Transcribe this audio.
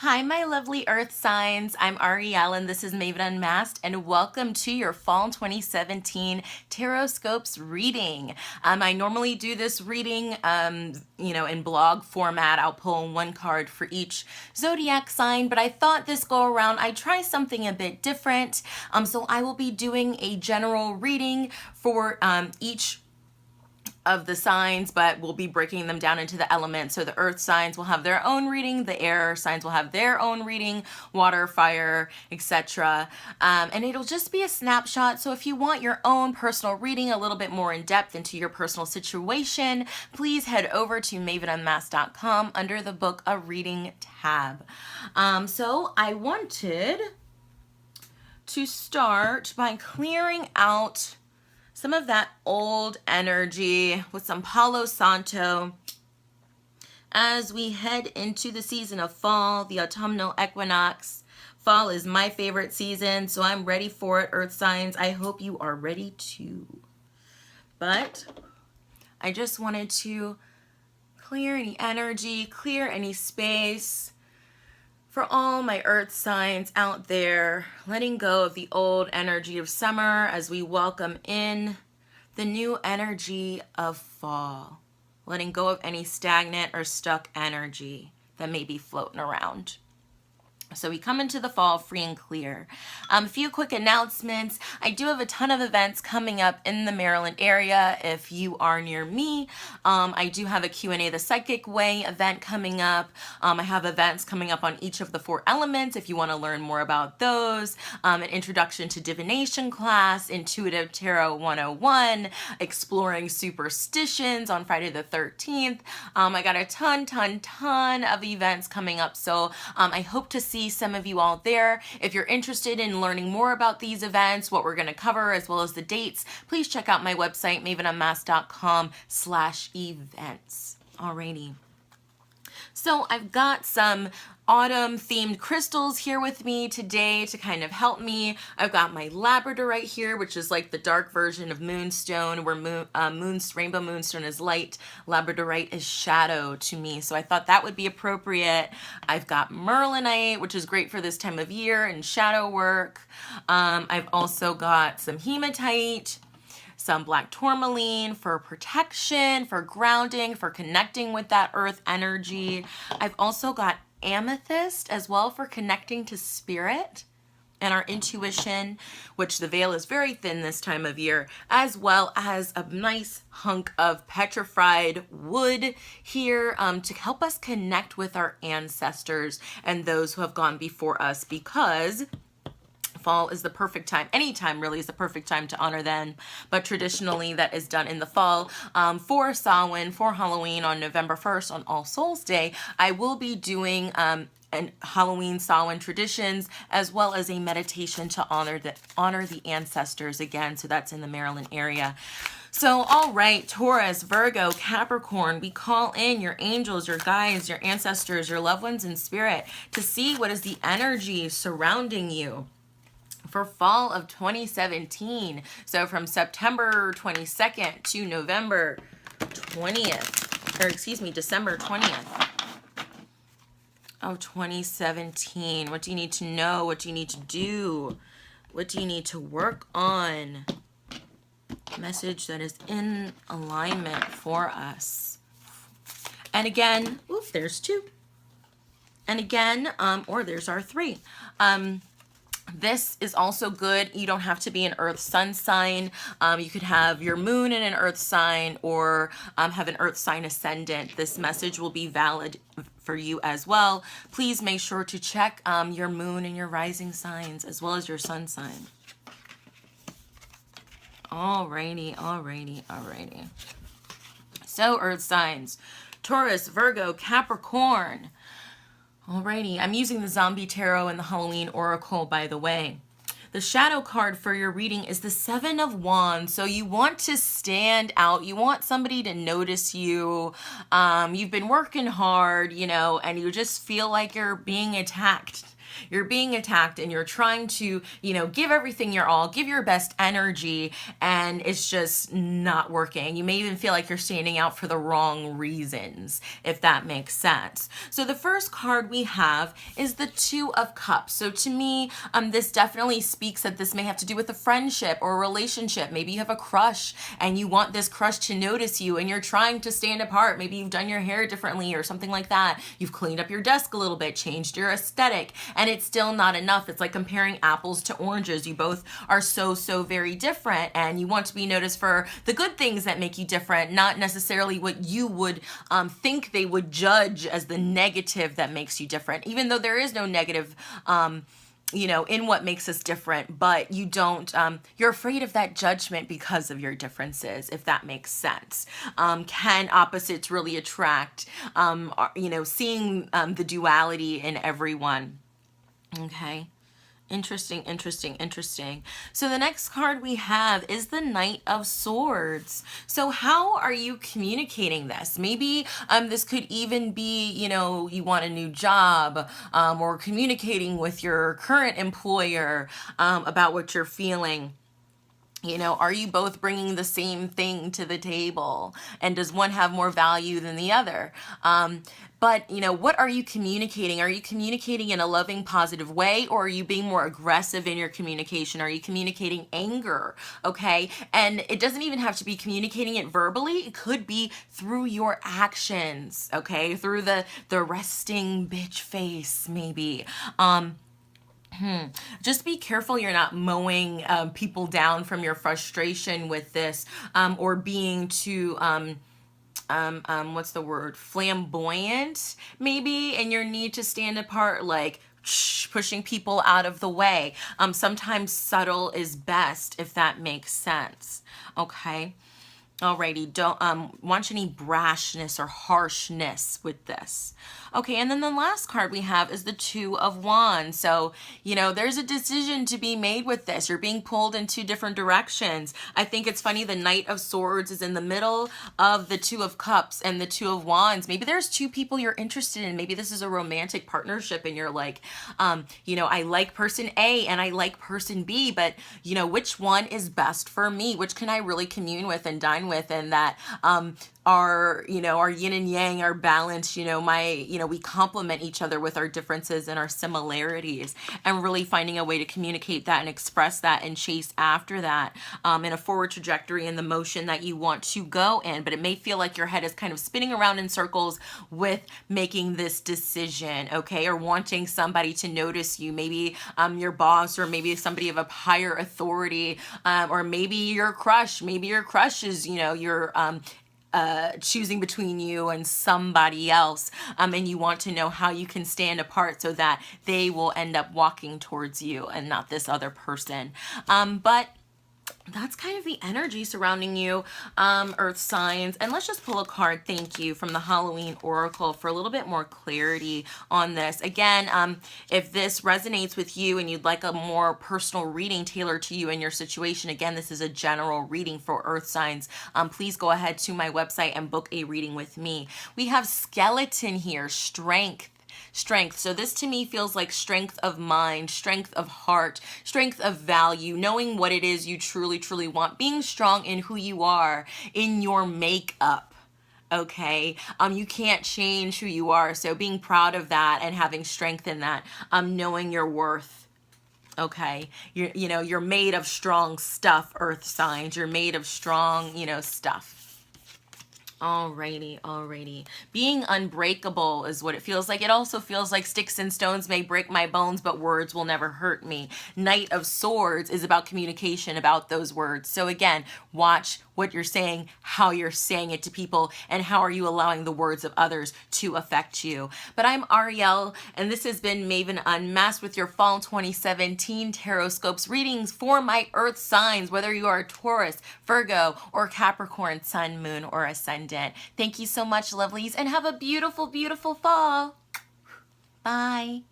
Hi, my lovely earth signs. I'm Arielle and this is Maven Unmasked, and welcome to your Fall 2017 Tarot Scopes reading. I normally do this reading, in blog format. I'll pull one card for each zodiac sign, but I thought this go around I'd try something a bit different. So I will be doing a general reading for each of the signs, but we'll be breaking them down into the elements. So the earth signs will have their own reading, the air signs will have their own reading, water, fire, etc. And it'll just be a snapshot. So if you want your own personal reading a little bit more in depth into your personal situation, please head over to mavenunmasked.com under the book a reading tab. So I wanted to start by clearing out some of that old energy with some Palo Santo as we head into the season of fall, the autumnal equinox. Fall is my favorite season, so I'm ready for it, earth signs. I hope you are ready too. But I just wanted to clear any energy, clear any space for all my earth signs out there, letting go of the old energy of summer as we welcome in the new energy of fall, letting go of any stagnant or stuck energy that may be floating around. So we come into the fall free and clear. A few quick announcements. I do have a ton of events coming up in the Maryland area. If you are near me, I do have a Q&A the Psychic Way event coming up. I have events coming up on each of the 4 elements if you want to learn more about those. An introduction to divination class, intuitive tarot 101, exploring superstitions on Friday the 13th. I got a ton of events coming up. So I hope to see some of you all there. If you're interested in learning more about these events, what we're going to cover, as well as the dates, please check out my website, mavenunmasked.com/events. Alrighty. So I've got some autumn themed crystals here with me today to kind of help me. I've got my labradorite here, which is like the dark version of moonstone, where rainbow moonstone is light, labradorite is shadow to me. So I thought that would be appropriate. I've got merlinite, which is great for this time of year and shadow work. I've also got some hematite, some black tourmaline for protection, for grounding, for connecting with that earth energy. I've also got amethyst as well for connecting to spirit and our intuition, which the veil is very thin this time of year, as well as a nice hunk of petrified wood here to help us connect with our ancestors and those who have gone before us, because fall is the perfect time. Any time really is the perfect time to honor them, but traditionally that is done in the fall. For Samhain, for Halloween on November 1st, on All Souls Day, I will be doing and Halloween Samhain traditions, as well as a meditation to honor the ancestors again. So that's in the Maryland area. So, all right, Taurus, Virgo, Capricorn, we call in your angels, your guides, your ancestors, your loved ones in spirit to see what is the energy surrounding you for fall of 2017. So from September 22nd to November 20th, or excuse me, December 20th of 2017. What do you need to know? What do you need to do? What do you need to work on? Message that is in alignment for us. And again, oof, there's 2. And again, or there's our 3. This is also good. You don't have to be an earth sun sign. You could have your moon in an earth sign, or have an earth sign ascendant. This message will be valid for you as well. Please make sure to check your moon and your rising signs, as well as your sun sign. Alrighty. So earth signs, Taurus, Virgo, Capricorn. Alrighty, I'm using the Zombie Tarot and the Halloween Oracle, by the way. The shadow card for your reading is the 7 of Wands. So you want to stand out. You want somebody to notice you. You've been working hard, and you just feel like you're being attacked. You're being attacked and you're trying to, you know, give everything your all, give your best energy, and it's just not working. You may even feel like you're standing out for the wrong reasons, if that makes sense. So the first card we have is the Two of Cups. So to me, this definitely speaks that this may have to do with a friendship or a relationship. Maybe you have a crush and you want this crush to notice you and you're trying to stand apart. Maybe you've done your hair differently or something like that. You've cleaned up your desk a little bit, changed your aesthetic, and it's still not enough. It's like comparing apples to oranges. You both are so very different, and you want to be noticed for the good things that make you different, not necessarily what you would think they would judge as the negative that makes you different, even though there is no negative you know, in what makes us different, but you don't, you're afraid of that judgment because of your differences, if that makes sense. Can opposites really attract, you know, seeing the duality in everyone? Okay. Interesting. So the next card we have is the Knight of Swords. So how are you communicating this? Maybe this could even be, you know, you want a new job, or communicating with your current employer about what you're feeling. You know, are you both bringing the same thing to the table? And does one have more value than the other? But, you know, what are you communicating? Are you communicating in a loving, positive way, or are you being more aggressive in your communication? Are you communicating anger? Okay. And it doesn't even have to be communicating it verbally. It could be through your actions. Okay. Through the resting bitch face, maybe. Just be careful you're not mowing people down from your frustration with this, or being too what's the word, flamboyant maybe, and your need to stand apart, like pushing people out of the way. Sometimes subtle is best, if that makes sense. Okay. Alrighty, don't want any brashness or harshness with this. Okay, and then the last card we have is the Two of Wands. So, you know, there's a decision to be made with this. You're being pulled in two different directions. I think it's funny the Knight of Swords is in the middle of the Two of Cups and the Two of Wands. Maybe there's two people you're interested in. Maybe this is a romantic partnership and you're like, you know, I like person A and I like person B, but, you know, which one is best for me? Which can I really commune with and dine with, and that our, you know, our yin and yang are balanced, you know, we complement each other with our differences and our similarities, and really finding a way to communicate that and express that and chase after that in a forward trajectory in the motion that you want to go in. But it may feel like your head is kind of spinning around in circles with making this decision, okay, or wanting somebody to notice you, maybe your boss, or maybe somebody of a higher authority, or maybe your crush is, you know, you're choosing between you and somebody else, and you want to know how you can stand apart so that they will end up walking towards you and not this other person. But that's kind of the energy surrounding you, earth signs. And let's just pull a card, thank you, from the Halloween Oracle for a little bit more clarity on this. Again, if this resonates with you and you'd like a more personal reading tailored to you and your situation, again, this is a general reading for earth signs. Please go ahead to my website and book a reading with me. We have skeleton here, strength. So this to me feels like strength of mind, strength of heart, strength of value, knowing what it is you truly want, being strong in who you are, in your makeup. Okay. You can't change who you are. So being proud of that and having strength in that, knowing your worth. Okay. You're made of strong stuff, earth signs. You're made of strong, stuff. Alrighty. Being unbreakable is what it feels like. It also feels like sticks and stones may break my bones, but words will never hurt me. Knight of Swords is about communication, about those words. So again, watch what you're saying, how you're saying it to people, and how are you allowing the words of others to affect you. But I'm Ariel, and this has been Maven Unmasked with your Fall 2017 Tarot Scopes readings for my earth signs, whether you are Taurus, Virgo, or Capricorn, Sun, Moon, or Ascendant. Thank you so much, lovelies, and have a beautiful fall. Bye.